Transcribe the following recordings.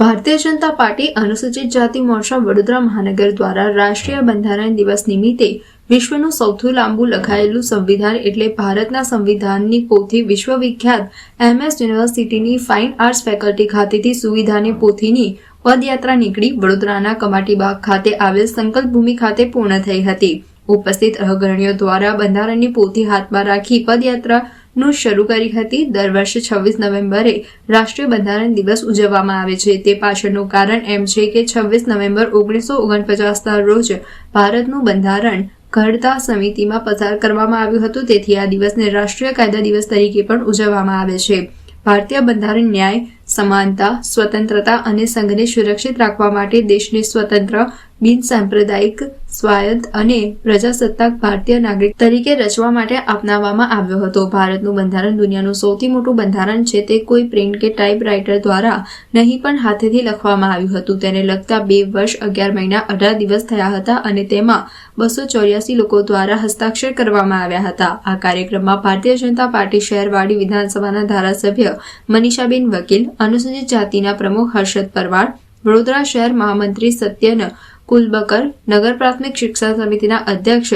Bharatiya Janata party અનુસૂચિત જાતિ મોરચા વડોદરા મહાનગર દ્વારા રાષ્ટ્રીય બંધારણ દિવસ નિમિત્તે વિશ્વનું સૌથી લાંબુ લખાયેલું સંવિધાન એટલે ભારતના સંવિધાનની પોથી વિશ્વવિખ્યાત MS યુનિવર્સિટીની ફાઇન આર્ટ્સ ફેકલ્ટી ખાતેથી સુવિધાની પોથીની પદયાત્રા નીકળી વડોદરાના કમાટીબાગ ખાતે આવેલ સંકલ્પ ભૂમિ ખાતે પૂર્ણ થઈ હતી। ઉપસ્થિત અગ્રણીઓ દ્વારા બંધારણની પોથી હાથમાં રાખી પદયાત્રા નું શરૂ કરી હતી। દર વર્ષે 26 નવેમ્બરે રાષ્ટ્રીય બંધારણ દિવસ ઉજવવામાં આવે છે। તે પાછળનું કારણ એમ છે કે 26 નવેમ્બર 1949ના રોજ ભારતનું બંધારણ ઘડતા સમિતિમાં પસાર કરવામાં આવ્યું હતું। તેથી આ દિવસને રાષ્ટ્રીય કાયદા દિવસ તરીકે પણ ઉજવવામાં આવે છે। ભારતીય બંધારણ ન્યાય, સમાનતા, સ્વતંત્રતા અને સંઘને સુરક્ષિત રાખવા માટે દેશને સ્વતંત્ર, બિનસાંપ્રદાયિક, સ્વાયત્ત અને પ્રજાસત્તાક ભારતીય નાગરિક તરીકે રચવા માટે અપનાવવામાં આવ્યો હતો। ભારતનું બંધારણ દુનિયાનું સૌથી મોટું બંધારણ છે। તે કોઈ પ્રિન્ટ કે ટાઈપરાઇટર દ્વારા નહીં પણ હાથેથી લખવામાં આવ્યું હતું। તેને લગતા 2 વર્ષ 11 મહિના 18 દિવસ થયા હતા અને તેમાં 284 લોકો દ્વારા હસ્તાક્ષર કરવામાં આવ્યા હતા। આ કાર્યક્રમમાં ભારતીય જનતા પાર્ટી શહેરવાડી વિધાનસભાના ધારાસભ્ય મનીષાબેન વકીલ, અનુસૂચિત જાતિના પ્રમુખ હર્ષદ પરમાર, વડોદરા શહેર મહામંત્રી સત્યન કુલબકર, નગર પ્રાથમિક શિક્ષણ સમિતિના અધ્યક્ષ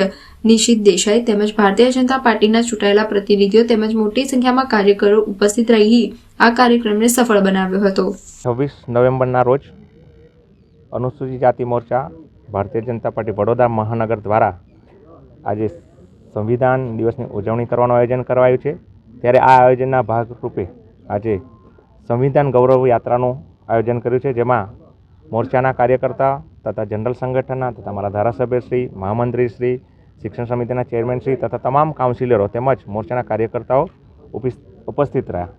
નિશિત દેસાઈ તેમજ ભારતીય જનતા પાર્ટીના ચૂંટાયેલા પ્રતિનિધિઓ તેમજ મોટી સંખ્યામાં કાર્યકરો ઉપસ્થિત રહી આ કાર્યક્રમને સફળ બનાવ્યો હતો। 26 નવેમ્બરના રોજ અનુસૂચિત જાતિ મોરચા ભારતીય જનતા પાર્ટી વડોદરા મહાનગર દ્વારા આજે સંવિધાન દિવસની ઉજવણી કરવાનું આયોજન કરાયું છે। ત્યારે આ આયોજનના ભાગરૂપે આજે સંવિધાન ગૌરવ યાત્રાનું આયોજન કર્યું છે, જેમાં મોરચાના કાર્યકર્તા તથા જનરલ સંગઠનના તથા અમારા ધારાસભ્યશ્રી, મહામંત્રીશ્રી, શિક્ષણ સમિતિના ચેરમેનશ્રી તથા તમામ કાઉન્સિલરો તેમજ મોરચાના કાર્યકર્તાઓ ઉપસ્થિત રહ્યા।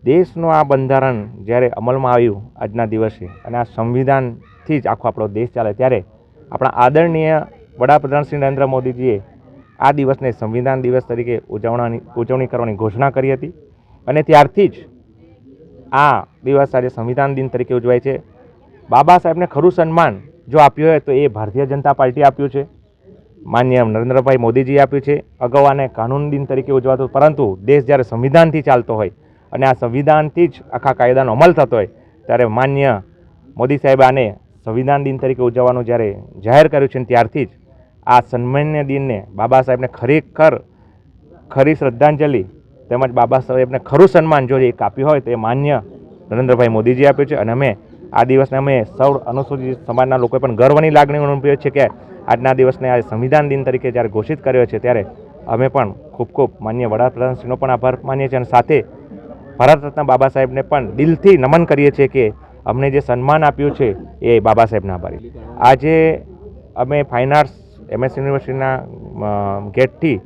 દેશનું આ બંધારણ જ્યારે અમલમાં આવ્યું આજના દિવસે અને આ સંવિધાનથી જ આખો આપણો દેશ ચાલે, ત્યારે આપણા આદરણીય વડાપ્રધાન શ્રી નરેન્દ્ર મોદીજીએ આ દિવસને સંવિધાન દિવસ તરીકે ઉજવણી કરવાની ઘોષણા કરી હતી અને ત્યારથી જ આ દિવસ આજે સંવિધાન દિન તરીકે ઉજવાય છે। બાબા સાહેબને ખરું સન્માન જો આપ્યું હોય તો એ ભારતીય જનતા પાર્ટી આપ્યું છે, માન્ય નરેન્દ્રભાઈ મોદીજીએ આપ્યું છે। અગાઉ આને કાનૂન દિન તરીકે ઉજવાતો, પરંતુ દેશ જ્યારે સંવિધાનથી ચાલતો હોય અને આ સંવિધાનથી જ આખા કાયદાનો અમલ થતો હોય ત્યારે માન્ય મોદી સાહેબ આને સંવિધાન દિન તરીકે ઉજવવાનું જ્યારે જાહેર કર્યું છે, ત્યારથી જ આ સન્માન્ય દિનને બાબા સાહેબને ખરી શ્રદ્ધાંજલિ તેમજ બાબા સાહેબને ખરું સન્માન જો એક આપ્યું હોય તો એ માન્ય નરેન્દ્રભાઈ મોદીજી આપ્યું છે। અને અમે આ દિવસને અમે સૌ અનુસૂચિત સમાજના લોકોએ પણ ગર્વની લાગણી અનુભવી છે કે આજના દિવસને આ સંવિધાન દિન તરીકે જ્યારે ઘોષિત કર્યો છે, ત્યારે અમે પણ ખૂબ માન્ય વડાપ્રધાનશ્રીનો પણ આભાર માનીએ છીએ અને સાથે ભારત રત્ન બાબા સાહેબને પણ દિલથી નમન કરીએ છીએ કે અમને જે સન્માન આપ્યું છે એ બાબા સાહેબના આભારી। આજે અમે ફાઇન આર્ટ્સ MS યુનિવર્સિટીના ગેટથી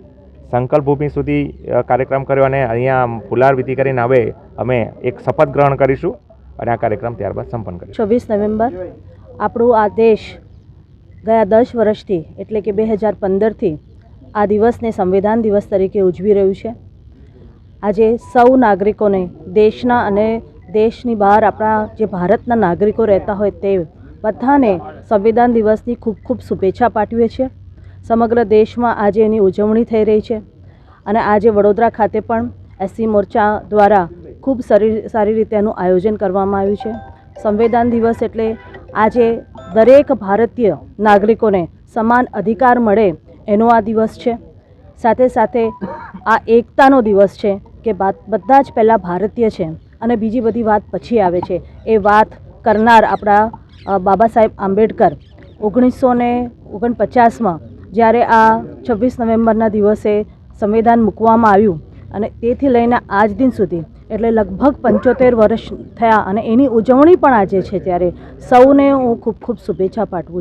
સંકલ્પ ભૂમિ સુધી કાર્યક્રમ કર્યો અને અહીંયા ફુલાર વિધિ કરીને હવે અમે એક શપથ ગ્રહણ કરીશું અને આ કાર્યક્રમ ત્યારબાદ સંપન્ન કરીશું। 26 નવેમ્બર આપણું આ દેશ ગયા 10 વર્ષથી એટલે કે 2015થી આ દિવસને સંવિધાન દિવસ તરીકે ઉજવી રહ્યું છે। આજે સૌ નાગરિકોને દેશના અને દેશની બહાર આપણા જે ભારતના નાગરિકો રહેતા હોય તે બધાને સંવિધાન દિવસની ખૂબ શુભેચ્છા પાઠવીએ છીએ। સમગ્ર દેશમાં આજે એની ઉજવણી થઈ રહી છે અને આજે વડોદરા ખાતે પણ SC મોરચા દ્વારા ખૂબ સારી રીતે એનું આયોજન કરવામાં આવ્યું છે। સંવિધાન દિવસ એટલે આજે દરેક ભારતીય નાગરિકોને સમાન અધિકાર મળે એનો આ દિવસ છે। સાથે સાથે આ એકતાનો દિવસ છે કે બધા જ પહેલાં ભારતીય છે અને બીજી બધી વાત પછી આવે છે। એ વાત કરનાર આપણા બાબા સાહેબ આંબેડકર 1949માં જ્યારે આ 26 નવેમ્બરના દિવસે સંવિધાન મૂકવામાં આવ્યું અને તેથી લઈને આજ દિન સુધી એટલે લગભગ 75 વર્ષ થયા અને એની ઉજવણી પણ આજે છે, ત્યારે સૌને હું ખૂબ શુભેચ્છા પાઠવું છું।